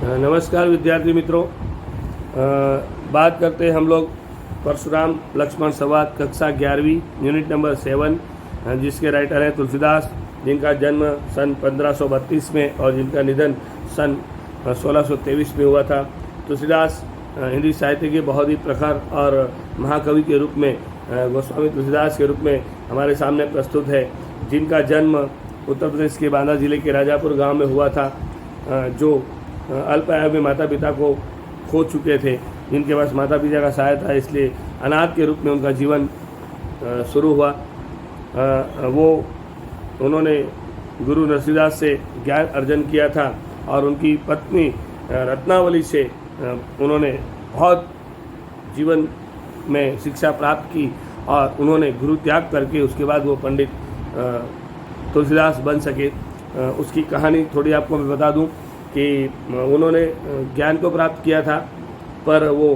नमस्कार विद्यार्थी मित्रों। बात करते हैं हम लोग परशुराम लक्ष्मण संवाद कक्षा 11वीं यूनिट नंबर 7, जिसके राइटर हैं तुलसीदास, जिनका जन्म सन 1532 में और जिनका निधन सन 1623 में हुआ था। तुलसीदास हिंदी साहित्य के बहुत ही प्रखर और महाकवि के रूप में, गोस्वामी तुलसीदास के रूप में हमारे सामने प्रस्तुत है, जिनका जन्म उत्तर प्रदेश के बांदा जिले के राजापुर गांव में हुआ था, जो अल्प आयु में माता पिता को खो चुके थे, जिनके पास माता पिता का सहारा था, इसलिए अनाथ के रूप में उनका जीवन शुरू हुआ। उन्होंने गुरु नरसिंहदास से ज्ञान अर्जन किया था और उनकी पत्नी रत्नावली से उन्होंने बहुत जीवन में शिक्षा प्राप्त की और उन्होंने गुरु त्याग करके उसके बाद वो पंडित तुलसीदास बन सके। उसकी कहानी थोड़ी आपको मैं बता दूं कि उन्होंने ज्ञान को प्राप्त किया था, पर वो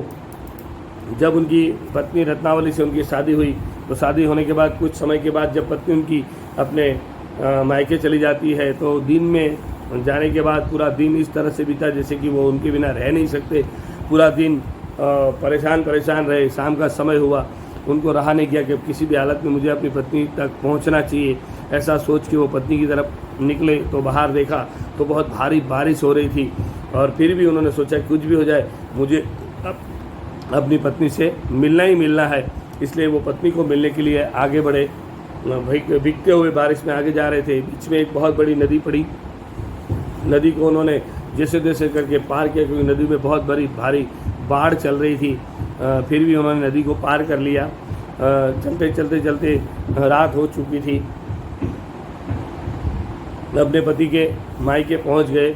जब उनकी पत्नी रत्नावली से उनकी शादी हुई तो शादी होने के बाद कुछ समय के बाद जब पत्नी उनकी अपने मायके चली जाती है तो दिन में जाने के बाद पूरा दिन इस तरह से बीता जैसे कि वो उनके बिना रह नहीं सकते। पूरा दिन परेशान रहे। शाम का समय हुआ, उनको रहा नहीं गया कि किसी भी हालत में मुझे अपनी पत्नी तक पहुंचना चाहिए। ऐसा सोच के वो पत्नी की तरफ निकले तो बाहर देखा तो बहुत भारी बारिश हो रही थी और फिर भी उन्होंने सोचा कुछ भी हो जाए मुझे अपनी पत्नी से मिलना ही मिलना है। इसलिए वो पत्नी को मिलने के लिए आगे बढ़े। भीगते हुए बारिश में आगे जा रहे थे, बीच में एक बहुत बड़ी नदी पड़ी। नदी को उन्होंने जैसे तैसे करके पार किया, क्योंकि नदी में बहुत बड़ी भारी बाढ़ चल रही थी। फिर भी उन्होंने नदी को पार कर लिया। चलते रात हो चुकी थी। अपने पति के मायके पहुंच गए,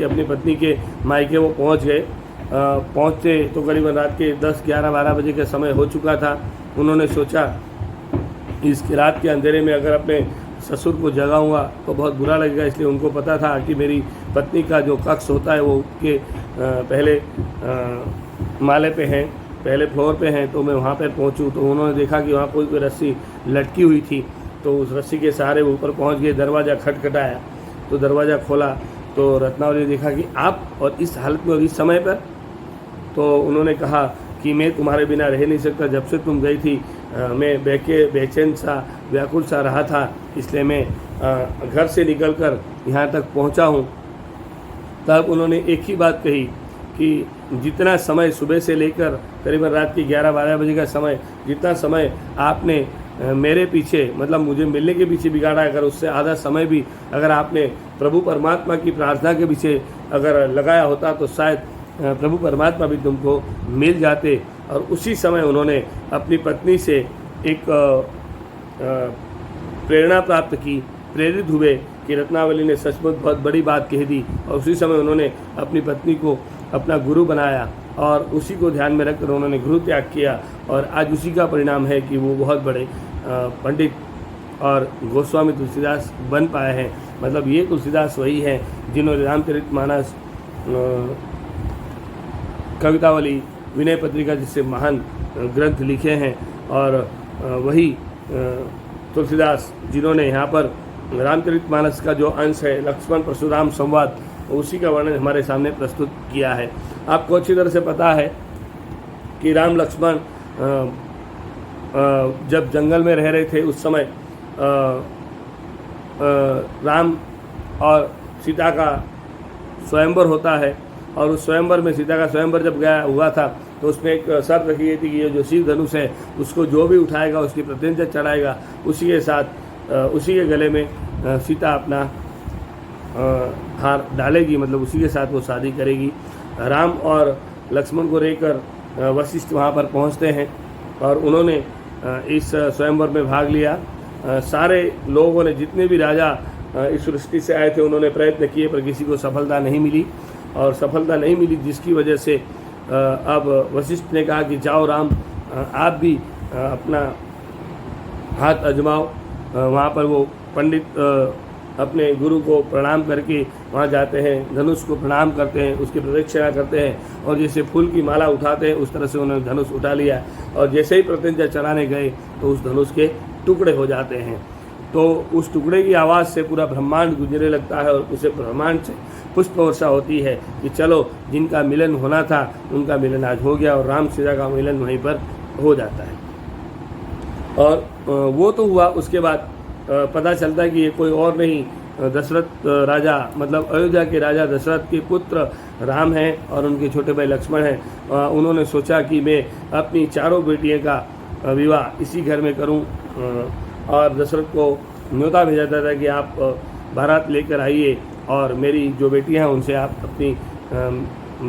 अपनी पत्नी के मायके वो पहुंच गए। पहुंचते तो करीबन रात के 10-11-12 बजे का समय हो चुका था। उन्होंने सोचा इस रात के अंधेरे में अगर अपने ससुर को जगाऊंगा तो बहुत बुरा लगेगा, इसलिए उनको पता था कि मेरी पत्नी का जो कक्ष होता है वो के पहले माले पे हैं, पहले फ्लोर पे हैं, तो मैं वहाँ पर पहुँचूँ। तो उन्होंने देखा कि वहाँ कोई रस्सी लटकी हुई थी, तो उस रस्सी के सहारे ऊपर पहुँच गए। दरवाज़ा खटखटाया तो दरवाज़ा खोला तो रत्नावली ने देखा कि आप और इस हालत में और इस समय पर। तो उन्होंने कहा कि मैं तुम्हारे बिना रह नहीं सकता, जब से तुम गई थी मैं बेचैन सा व्याकुल सा रहा था, इसलिए मैं घर से निकलकर यहाँ तक पहुँचा हूँ। तब उन्होंने एक ही बात कही कि जितना समय सुबह से लेकर करीबन रात के 11-12 बजे का समय, जितना समय आपने मेरे पीछे, मतलब मुझे मिलने के पीछे बिगाड़ा, अगर उससे आधा समय भी अगर आपने प्रभु परमात्मा की प्रार्थना के पीछे अगर लगाया होता तो शायद प्रभु परमात्मा भी तुमको मिल जाते। और उसी समय उन्होंने अपनी पत्नी से एक प्रेरणा प्राप्त की, प्रेरित हुए कि रत्नावली ने सचमुच बहुत बड़ी बात कह दी। और उसी समय उन्होंने अपनी पत्नी को अपना गुरु बनाया और उसी को ध्यान में रखकर उन्होंने गुरु त्याग किया। और आज उसी का परिणाम है कि वो बहुत बड़े पंडित और गोस्वामी तुलसीदास बन पाए हैं। मतलब ये तुलसीदास वही हैं जिन्होंने रामचरितमानस, कवितावली, विनय पत्रिका जिससे महान ग्रंथ लिखे हैं, और वही तुलसीदास जिन्होंने यहाँ पर रामचरितमानस का जो अंश है लक्ष्मण परशुराम संवाद, उसी का वर्णन हमारे सामने प्रस्तुत किया है। आपको अच्छी तरह से पता है कि राम लक्ष्मण जब जंगल में रह रहे थे उस समय राम और सीता का स्वयंवर होता है, और उस स्वयंवर में सीता का स्वयंवर जब गया हुआ था तो उसमें एक शर्त रखी गई थी कि ये जो शिव धनुष है उसको जो भी उठाएगा, उसकी प्रत्यंचा चढ़ाएगा, उसी के साथ उसी के गले में सीता अपना हार डालेगी, मतलब उसी के साथ वो शादी करेगी। राम और लक्ष्मण को लेकर वशिष्ठ वहाँ पर पहुँचते हैं और उन्होंने इस स्वयंवर में भाग लिया। सारे लोगों ने, जितने भी राजा इस सृष्टि से आए थे, उन्होंने प्रयत्न किए पर किसी को सफलता नहीं मिली। और सफलता नहीं मिली जिसकी वजह से अब वशिष्ठ ने कहा कि जाओ राम, आप भी अपना हाथ आजमाओ। वहाँ पर वो पंडित अपने गुरु को प्रणाम करके वहाँ जाते हैं, धनुष को प्रणाम करते हैं, उसकी प्रदक्षिणा करते हैं और जैसे फूल की माला उठाते हैं उस तरह से उन्होंने धनुष उठा लिया। और जैसे ही प्रत्यंचा चढ़ाने गए तो उस धनुष के टुकड़े हो जाते हैं। तो उस टुकड़े की आवाज़ से पूरा ब्रह्मांड गुजरने लगता है और उसे ब्रह्मांड से पुष्प वर्षा होती है कि चलो जिनका मिलन होना था उनका मिलन आज हो गया, और राम सीता का मिलन वहीं पर हो जाता है। और वो तो हुआ। उसके बाद पता चलता है कि ये कोई और नहीं, दशरथ राजा मतलब अयोध्या के राजा दशरथ के पुत्र राम हैं और उनके छोटे भाई लक्ष्मण हैं। उन्होंने सोचा कि मैं अपनी चारों बेटियों का विवाह इसी घर में करूं, और दशरथ को न्योता भेजा था कि आप बारात लेकर आइए और मेरी जो बेटियां हैं उनसे आप अपनी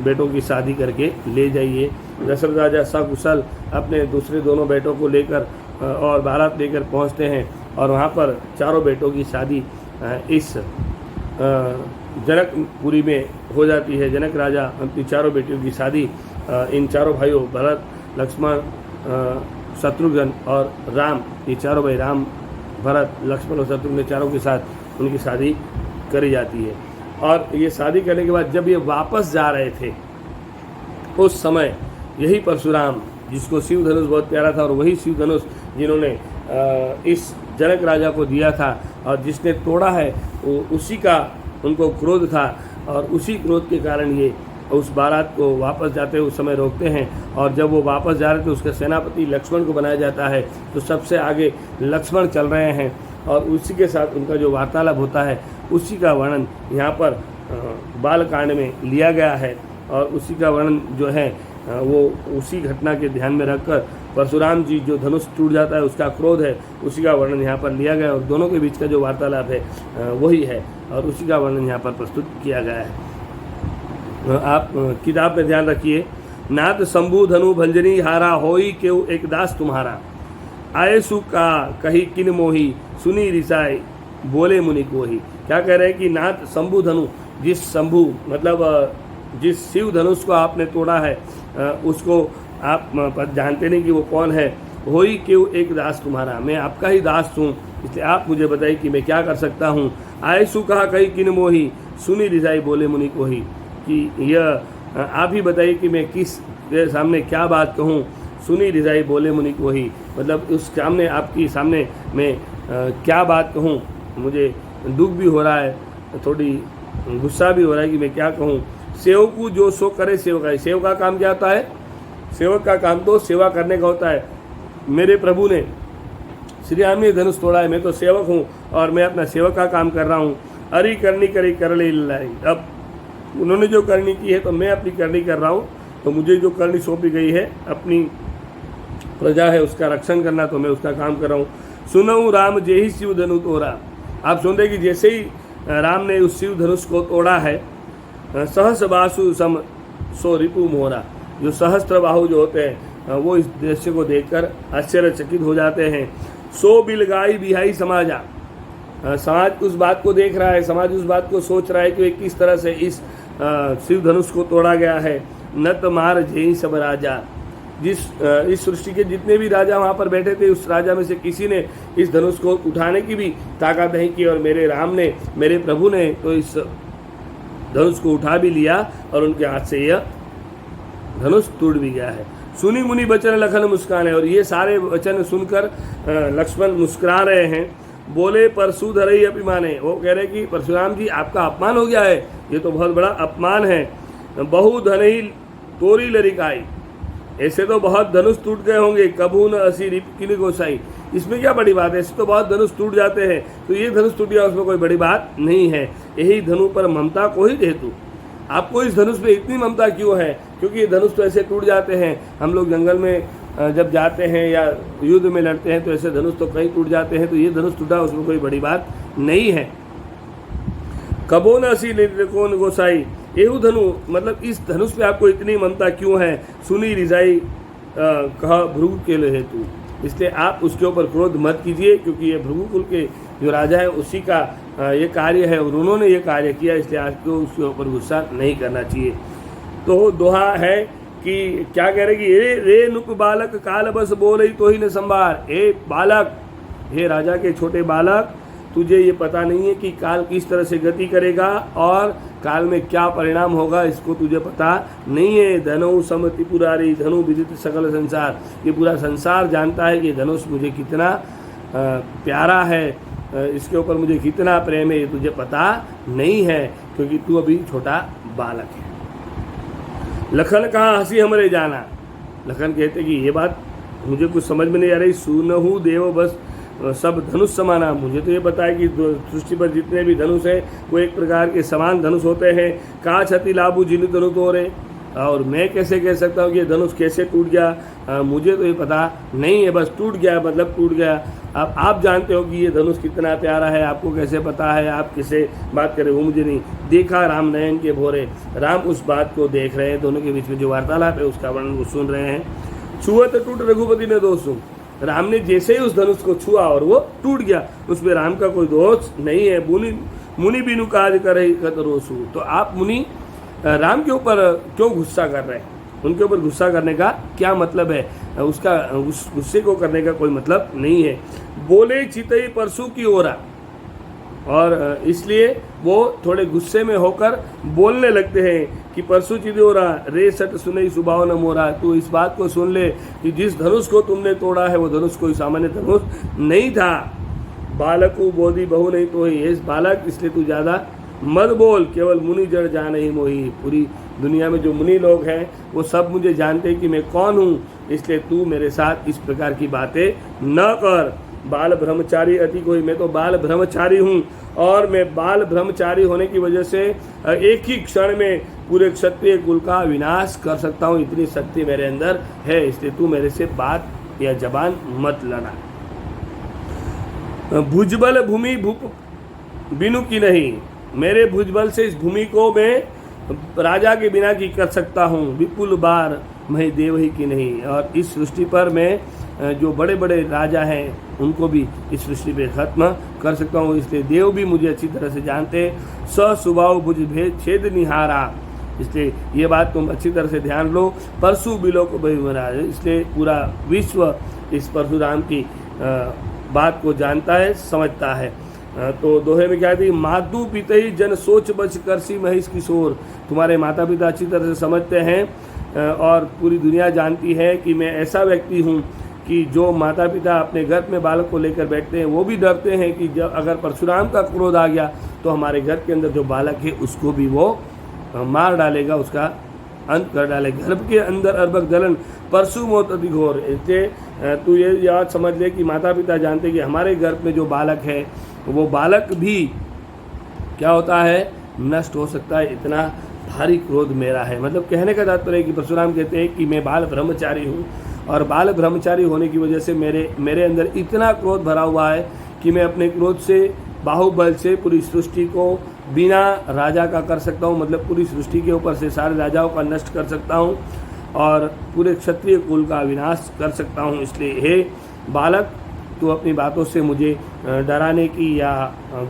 बेटों की शादी करके ले जाइए। दशरथ राजा सकुशल अपने दूसरे दोनों बेटों को लेकर और बारात लेकर पहुंचते हैं, और वहां पर चारों बेटों की शादी इस जनकपुरी में हो जाती है। जनक राजा अपनी चारों बेटियों की शादी इन चारों भाइयों भरत, लक्ष्मण, शत्रुघ्न और राम, ये चारों भाई राम, भरत, लक्ष्मण और शत्रुघ्न चारों के साथ उनकी शादी करी जाती है। और ये शादी करने के बाद जब ये वापस जा रहे थे उस समय यही परशुराम, जिसको शिव धनुष बहुत प्यारा था, और वही शिव धनुष जिन्होंने इस जनक राजा को दिया था और जिसने तोड़ा है उसी का उनको क्रोध था, और उसी क्रोध के कारण ये उस बारात को वापस जाते उस समय रोकते हैं। और जब वो वापस जा रहे थे उसके सेनापति लक्ष्मण को बनाया जाता है, तो सबसे आगे लक्ष्मण चल रहे हैं और उसी के साथ उनका जो वार्तालाप होता है उसी का वर्णन यहाँ पर बालकांड में लिया गया है। और उसी का वर्णन जो है वो उसी घटना के ध्यान में रखकर परशुराम जी जो धनुष टूट जाता है उसका क्रोध है, उसी का वर्णन यहाँ पर लिया गया है, और दोनों के बीच का जो वार्तालाप है वही है, और उसी का वर्णन यहाँ पर प्रस्तुत किया गया है। आप किताब में ध्यान रखिए, नाथ शंभु धनु भंजनी हारा होई केउ एक दास तुम्हारा, आए सु का कही किन मोही सुनी रिसाई बोले मुनि कोही। क्या कह रहे हैं कि नाथ शंभु धनु, जिस शंभु मतलब जिस शिव धनुष को आपने तोड़ा है उसको आप जानते नहीं कि वो कौन है। होई क्यों एक दास तुम्हारा, मैं आपका ही दास हूँ, इसलिए आप मुझे बताइए कि मैं क्या कर सकता हूँ। आयसु कहा कही किन मोही सुनी रिसाई बोले मुनि कोही, कि यह आप ही बताइए कि मैं किस के सामने क्या बात कहूँ। सुनी रिसाई बोले मुनि कोही, मतलब उस सामने आपकी सामने मैं क्या बात कहूँ। मुझे दुख भी हो रहा है, थोड़ी गुस्सा भी हो रहा है कि मैं क्या कहूँ। सेवकू जो सो करे सेवका, सेवक का काम क्या होता है? सेवक का काम तो सेवा करने का होता है। मेरे प्रभु ने श्री राम ने धनुष तोड़ा है, मैं तो सेवक हूँ और मैं अपना सेवक का काम कर रहा हूँ। अरी करनी करी कर ले लाई, अब उन्होंने जो करनी की है तो मैं अपनी करनी कर रहा हूँ, तो मुझे जो करनी सौंपी गई है अपनी प्रजा है उसका रक्षण करना, तो मैं उसका काम कर रहा हूँ। सुनऊ राम जे ही शिव धनु तोड़ा, आप सुनते कि जैसे ही राम ने उस शिव धनुष को तोड़ा है, सहस बासु सम सो रिपु मोहरा, जो सहस्त्र बाहु जो होते हैं वो इस दृश्य को देखकर आश्चर्यचकित हो जाते हैं। सो बिलगाई बिहाई समाजा, समाज उस बात को देख रहा है, समाज उस बात को सोच रहा है कि किस तरह से इस शिव धनुष को तोड़ा गया है। नत मार जय सब राजा, इस सृष्टि के जितने भी राजा वहाँ पर बैठे थे उस राजा में से किसी ने इस धनुष को उठाने की भी ताकत नहीं की, और मेरे राम ने, मेरे प्रभु ने तो इस धनुष को उठा भी लिया और उनके हाथ से यह धनुष टूट भी गया है। सुनी मुनि बचन लखन मुस्कान है, और ये सारे वचन सुनकर लक्ष्मण मुस्कुरा रहे हैं। बोले परशु धरई अभिमाने, वो कह रहे कि परशुराम जी आपका अपमान हो गया है, ये तो बहुत बड़ा अपमान है। बहु धनई तोरी लरिकाई, ऐसे तो बहुत धनुष टूट गए होंगे, कबू न असी रिप किन गोसाई, इसमें क्या बड़ी बात है, ऐसे तो बहुत धनुष टूट जाते हैं, तो ये धनुष टूट गया उसमें कोई बड़ी बात नहीं है। यही धनु पर ममता को ही हेतु, आपको इस धनुष में इतनी ममता क्यों है? क्योंकि ये धनुष तो ऐसे टूट जाते हैं, हम लोग जंगल में जब जाते हैं या युद्ध में लड़ते हैं तो ऐसे धनुष तो कहीं टूट जाते हैं, तो ये धनुष टूटा उसमें कोई बड़ी बात नहीं है। कबो न असी निर्कोन गोसाई, एहू धनु, मतलब इस धनुष पे आपको इतनी ममता क्यों है? सुनी रिजाई कहा भृगु के हेतु, इसलिए आप उसके ऊपर क्रोध मत कीजिए, क्योंकि ये भृगुकुल के जो राजा है उसी का ये कार्य है और उन्होंने ये कार्य किया, इसलिए आपको उसके ऊपर गुस्सा नहीं करना चाहिए। तो दोहा है कि क्या कह रहे कि रे नुक बालक काल बस बोले तो ही न संभार, ए बालक, हे राजा के छोटे बालक, तुझे ये पता नहीं है कि काल किस तरह से गति करेगा और काल में क्या परिणाम होगा, इसको तुझे पता नहीं है। धनु सम त्रिपुरारी धनु विदित सकल संसार, ये पूरा संसार जानता है कि धनुष मुझे कितना प्यारा है, इसके ऊपर मुझे कितना प्रेम है, ये तुझे पता नहीं है। क्योंकि तू अभी छोटा बालक है। लखन कहा हंसी हमरे जाना। लखन कहते कि ये बात मुझे कुछ समझ में नहीं आ रही। सुनहु देव बस सब धनुष समाना। मुझे तो ये पता है कि सृष्टि पर जितने भी धनुष हैं वो एक प्रकार के समान धनुष होते हैं। का छति लाभु जिन धनु तोरे, और मैं कैसे कह सकता हूँ कि ये धनुष कैसे टूट गया, मुझे तो ये पता नहीं है। बस टूट गया मतलब टूट गया। अब आप जानते हो कि ये धनुष कितना प्यारा है, आपको कैसे पता है, आप किसे बात करें वो मुझे नहीं। देखा राम नयन के भोरे, राम उस बात को देख रहे हैं, दोनों के बीच में जो वार्तालाप है उसका वर्णन वो सुन रहे हैं। छुअत टूट रघुपति ने दोषु, राम ने जैसे ही उस धनुष को छुआ और वो टूट गया, उसमें राम का कोई दोष नहीं है। मुनि बिनु काज करे रोसु। तो आप मुनि राम के ऊपर क्यों गुस्सा कर रहे हैं, उनके ऊपर गुस्सा करने का क्या मतलब है, उसका उस गुस्से को करने का कोई मतलब नहीं है। बोले चितई परसु की ओरा, और इसलिए वो थोड़े गुस्से में होकर बोलने लगते हैं कि परसु चिदोरा रे सट सुनई सुभाव न मोरा। तू इस बात को सुन ले कि जिस धनुष को तुमने तोड़ा है वो धनुष कोई सामान्य धनुष नहीं था। बालकु बोधि बहु नहीं तो ही, इस बालक इसलिए तू ज़्यादा मत बोल, केवल मुनि जड़ जान ही मोही। पूरी दुनिया में जो मुनि लोग हैं वो सब मुझे जानते हैं कि मैं कौन हूँ, इसलिए तू मेरे साथ इस प्रकार की बातें न कर। बाल ब्रह्मचारी अति कोई, मैं तो बाल ब्रह्मचारी हूँ, और मैं बाल ब्रह्मचारी होने की वजह से एक ही क्षण में पूरे क्षत्रिय कुल का विनाश कर सकता हूँ। इतनी शक्ति मेरे अंदर है, इसलिए तू मेरे से बात या जबान मत लड़ा। भुजबल भूमि भूप बिनु की नहीं, मेरे भुजबल से इस भूमि को मैं राजा के बिना की कर सकता हूँ। विपुल बार मैं देव ही की नहीं, और इस सृष्टि पर मैं जो बड़े बड़े राजा हैं उनको भी इस सृष्टि पे खत्म कर सकता हूँ। इसलिए देव भी मुझे अच्छी तरह से जानते। स सुभाव भुज भेद छेद निहारा, इसलिए ये बात तुम अच्छी तरह से ध्यान लो। परशु बिलो को भाई महाराज, इसलिए पूरा विश्व इस परशुराम की बात को जानता है, समझता है। तो दोहे में क्या थी, मातु पितई जन सोच बच करसी महेश किशोर। तुम्हारे माता पिता अच्छी तरह से समझते हैं और पूरी दुनिया जानती है कि मैं ऐसा व्यक्ति हूँ कि जो माता पिता अपने घर में बालक को लेकर बैठते हैं वो भी डरते हैं कि जब अगर परशुराम का क्रोध आ गया तो हमारे घर के अंदर जो बालक है उसको भी वो मार डालेगा, उसका अंत कर डालेगा। गर्भ के अंदर अर्भक दलन परशु मौत अति घोर। इसलिए तू ये याद समझ ले कि माता पिता जानते कि हमारे गर्भ में जो बालक है वो बालक भी क्या होता है, नष्ट हो सकता है, इतना भारी क्रोध मेरा है। मतलब कहने का तात्पर्य है कि परशुराम कहते हैं कि मैं बाल ब्रह्मचारी हूँ, और बाल ब्रह्मचारी होने की वजह से मेरे अंदर इतना क्रोध भरा हुआ है कि मैं अपने क्रोध से, बाहुबल से पूरी सृष्टि को बिना राजा का कर सकता हूँ। मतलब पूरी सृष्टि के ऊपर से सारे राजाओं का नष्ट कर सकता हूँ और पूरे क्षत्रिय कुल का विनाश कर सकता हूँ। इसलिए हे बालक, तू अपनी बातों से मुझे डराने की या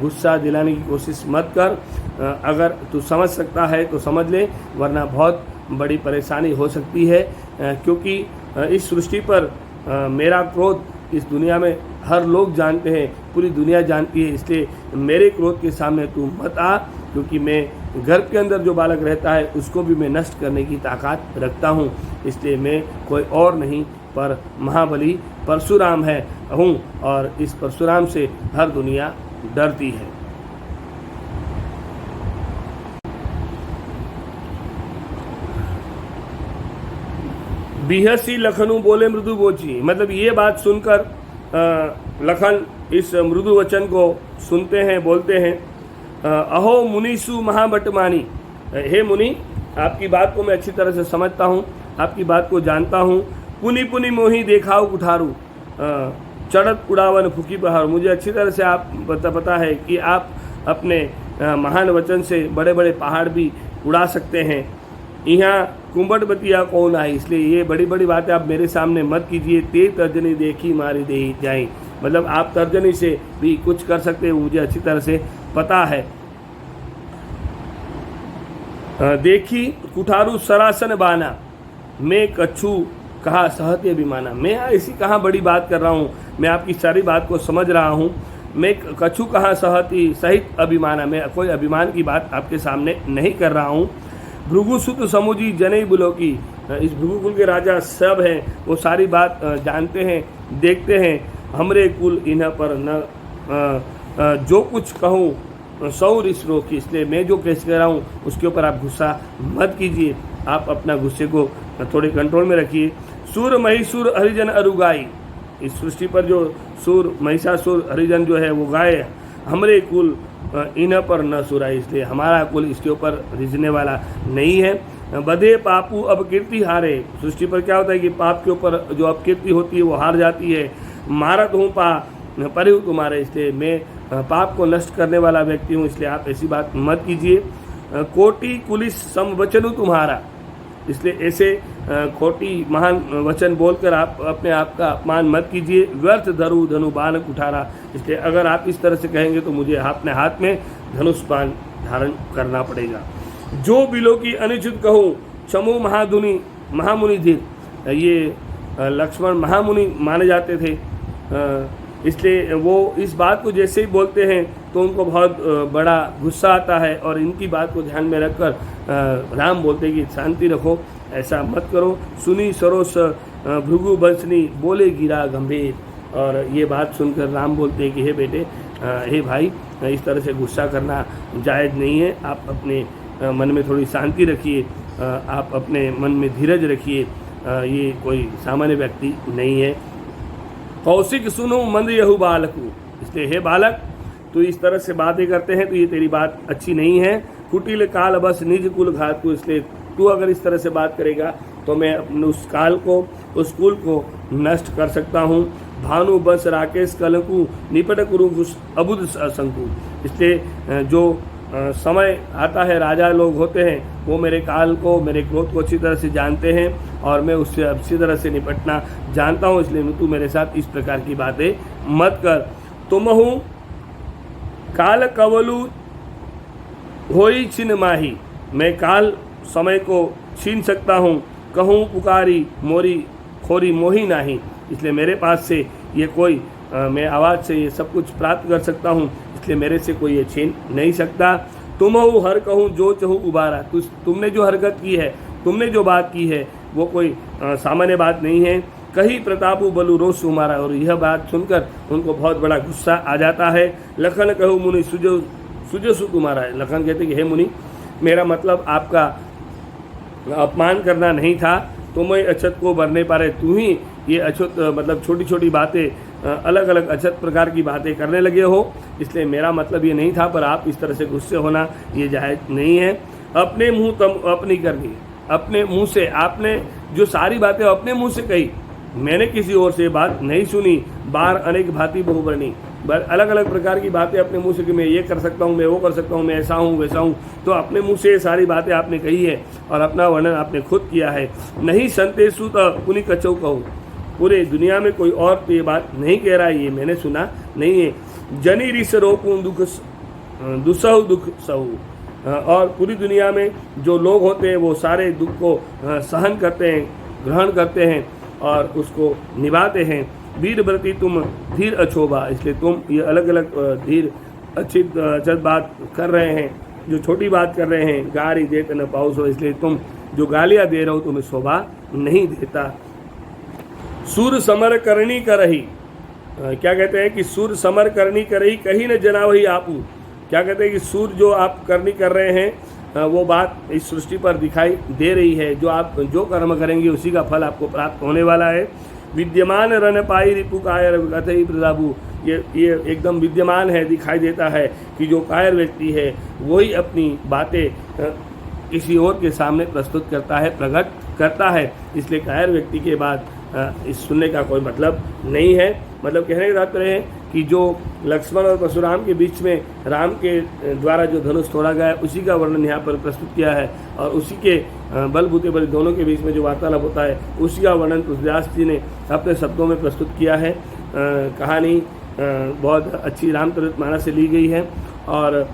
गुस्सा दिलाने की कोशिश मत कर। अगर तू समझ सकता है तो समझ ले, वरना बहुत बड़ी परेशानी हो सकती है, क्योंकि इस सृष्टि पर मेरा क्रोध इस दुनिया में हर लोग जानते हैं, पूरी दुनिया जानती है। इसलिए मेरे क्रोध के सामने तू मत आ, क्योंकि मैं गर्भ के अंदर जो बालक रहता है उसको भी मैं नष्ट करने की ताकत रखता हूँ। इसलिए मैं कोई और नहीं पर महाबली परशुराम हूँ, और इस परशुराम से हर दुनिया डरती है। बिहसी लखनऊ बोले मृदु बोची। मतलब ये बात सुनकर लखन इस मृदु वचन को सुनते हैं, बोलते हैं, अहो मुनीसु महाबटमानी। हे मुनि, आपकी बात को मैं अच्छी तरह से समझता हूँ, आपकी बात को जानता हूँ। पुनि पुनि मोही देखाओ कुठारू, चढ़त उड़ावन फुकी बहार। मुझे अच्छी तरह से आप पता है कि आप अपने महान वचन से बड़े बड़े पहाड़ भी उड़ा सकते हैं। यहाँ कुंभट बतिया कौन आई, इसलिए ये बड़ी बड़ी बातें आप मेरे सामने मत कीजिए। तेज तर्जनी देखी मारी दे जाए, मतलब आप तर्जनी से भी कुछ कर सकते हैं, मुझे अच्छी तरह से पता है। देखी कुठारू सरासन बाना, मैं कच्छू कहा सहत्य अभिमाना। मैं ऐसी कहाँ बड़ी बात कर रहा हूँ, मैं आपकी सारी बात को समझ रहा हूँ। मैं कछु कहाँ सहती सहित अभिमाना, मैं कोई अभिमान की बात आपके सामने नहीं कर रहा हूँ। भृगुसुत समुजी जनई बुलो की, इस भृगुकुल के राजा सब हैं, वो सारी बात जानते हैं, देखते हैं। हमरे कुल इन्ह पर न जो कुछ कहूँ सौ रिस रोकी, इसलिए मैं जो केस कह रहा हूँ उसके ऊपर आप गुस्सा मत कीजिए, आप अपना गुस्से को थोड़े कंट्रोल में रखिए। सूर महिषुर हरिजन अरुगाई, इस सृष्टि पर जो सूर महिषासुर हरिजन जो है वो गाय, हमरे कुल इन पर न सुराई, इसलिए हमारा कुल इसके ऊपर रिझने वाला नहीं है। बधे पापू अब कीर्ति हारे, सृष्टि पर क्या होता है कि पाप के ऊपर जो अपकीर्ति होती है वो हार जाती है। मारत हूँ पा परिहु तुम्हारे, इसलिए मैं पाप को नष्ट करने वाला व्यक्ति हूँ, इसलिए आप ऐसी बात मत कीजिए। कोटि कुलिस सम वचनु तुम्हारा, इसलिए ऐसे खोटी महान वचन बोलकर आप अपने आप का अपमान मत कीजिए। व्यर्थ धरु धनु बाण कुठारा, इसलिए अगर आप इस तरह से कहेंगे तो मुझे अपने हाथ में धनुष बाण धारण करना पड़ेगा। जो बिलो की अनुचित कहूँ क्षमु महामुनि धीर, ये लक्ष्मण महामुनि माने जाते थे, इसलिए वो इस बात को जैसे ही बोलते हैं तो उनको बहुत बड़ा गुस्सा आता है और इनकी बात को ध्यान में रखकर राम बोलते हैं कि शांति रखो, ऐसा मत करो। सुनी सरोस भृगु बंसनी बोले गिरा गंभीर, और ये बात सुनकर राम बोलते हैं कि हे बेटे, हे भाई, इस तरह से गुस्सा करना जायज़ नहीं है, आप अपने मन में थोड़ी शांति रखिए, आप अपने मन में धीरज रखिए, ये कोई सामान्य व्यक्ति नहीं है। कौशिक सुनो मंद यहु बालकू, इसलिए हे बालक, तो इस तरह से बातें करते हैं तो ये तेरी बात अच्छी नहीं है। कुटिल काल बस निज कुल घात को, इसलिए तू अगर इस तरह से बात करेगा तो मैं अपने उस काल को, उस कुल को नष्ट कर सकता हूँ। भानु बंश राकेश कलंकु निपट कुरु अबुद शंकु, इसलिए जो समय आता है, राजा लोग होते हैं वो मेरे काल को, मेरे क्रोध को अच्छी तरह से जानते हैं और मैं उससे अच्छी तरह से निपटना जानता हूँ, इसलिए तू मेरे साथ इस प्रकार की बातें मत कर। तुमहु काल कवलु होई छिन माही, मैं काल समय को छीन सकता हूँ। कहूँ पुकारी मोरी खोरी मोही नाही, इसलिए मेरे पास से ये कोई मैं आवाज़ से ये सब कुछ प्राप्त कर सकता हूँ, इसलिए मेरे से कोई ये छीन नहीं सकता। तुम हो हर कहूँ जो चहूँ उबारा, तुमने जो हरकत की है, तुमने जो बात की है वो कोई सामान्य बात नहीं है। कही प्रतापु बलु रोष तुम्हारा, और यह बात सुनकर उनको बहुत बड़ा गुस्सा आ जाता है। लखन कहूँ मुनि सुजसु तुम्हारा, लखन कहते कि हे मुनि, मेरा मतलब आपका अपमान करना नहीं था, तुम अछत को भरने पारे, तू ही ये अछूत मतलब छोटी छोटी बातें, अलग अलग अछत प्रकार की बातें करने लगे हो, इसलिए मेरा मतलब ये नहीं था, पर आप इस तरह से गुस्से होना ये जायज़ नहीं है। अपने मुंह तम अपनी करनी, अपने मुंह से आपने जो सारी बातें अपने मुंह से कही, मैंने किसी और से बात नहीं सुनी। बार अनेक भांति बहुवर्णी, अलग अलग प्रकार की बातें अपने मुंह से कि मैं ये कर सकता हूँ, मैं वो कर सकता हूँ, मैं ऐसा हूँ वैसा हूँ, तो अपने मुंह से ये सारी बातें आपने कही है और अपना वर्णन आपने खुद किया है। नहीं संतेषु तो पुनि कचौ कहूँ, पूरे दुनिया में कोई और तो ये बात नहीं कह रहा है, ये मैंने सुना नहीं है। जनी रिस रोकूँ दुख दुसहु दुख सहु, और पूरी दुनिया में जो लोग होते हैं वो सारे दुख को सहन करते हैं, ग्रहण करते हैं और उसको निभाते हैं। वीर व्रति तुम धीर अछोभा, इसलिए तुम ये अलग अलग धीर अच्छी बात कर रहे हैं, जो छोटी बात कर रहे हैं। गारी देत न पाउस हो, इसलिए तुम जो गालियाँ दे रहे हो तुम्हें शोभा नहीं देता। सूर समर करनी करही, क्या कहते हैं कि सूर समर करनी करही कहीं न जना वही आपू, क्या कहते हैं कि सूर जो आप करनी कर रहे हैं वो बात इस सृष्टि पर दिखाई दे रही है, जो आप जो कर्म करेंगे उसी का फल आपको प्राप्त होने वाला है। विद्यमान रन पाई रिपु कायर कथई प्रदाबू, ये एकदम विद्यमान है, दिखाई देता है कि जो कायर व्यक्ति है वही अपनी बातें किसी और के सामने प्रस्तुत करता है, प्रकट करता है, इसलिए कायर व्यक्ति के बाद इस सुनने का कोई मतलब नहीं है। मतलब कहने का तात्पर्य है कि जो लक्ष्मण और परशुराम के बीच में राम के द्वारा जो धनुष तोड़ा गया है उसी का वर्णन यहाँ पर प्रस्तुत किया है, और उसी के बलबूते पर दोनों के बीच में जो वार्तालाप होता है उसी का वर्णन तुलसीदास जी ने अपने शब्दों में प्रस्तुत किया है। कहानी बहुत अच्छी रामचरितमानस से ली गई है और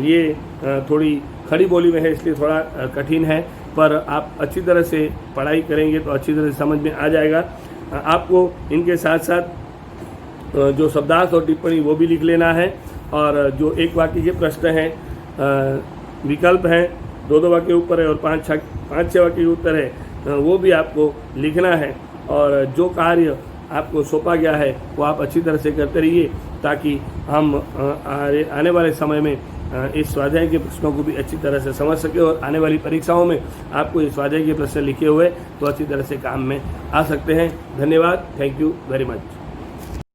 ये थोड़ी खड़ी बोली में है, इसलिए थोड़ा कठिन है, पर आप अच्छी तरह से पढ़ाई करेंगे तो अच्छी तरह से समझ में आ जाएगा। आपको इनके साथ साथ जो शब्दार्थ और टिप्पणी वो भी लिख लेना है, और जो एक वाक्य के प्रश्न हैं, विकल्प हैं, दो वाक्य ऊपर है और पाँच छः वाक्य के उत्तर है, वो भी आपको लिखना है। और जो कार्य आपको सौंपा गया है वो आप अच्छी तरह से करते रहिए, ताकि हम आने वाले समय में इस स्वाध्याय के प्रश्नों को भी अच्छी तरह से समझ सके और आने वाली परीक्षाओं में आपको ये स्वाध्याय के प्रश्न लिखे हुए तो अच्छी तरह से काम में आ सकते हैं। धन्यवाद। Thank you very much.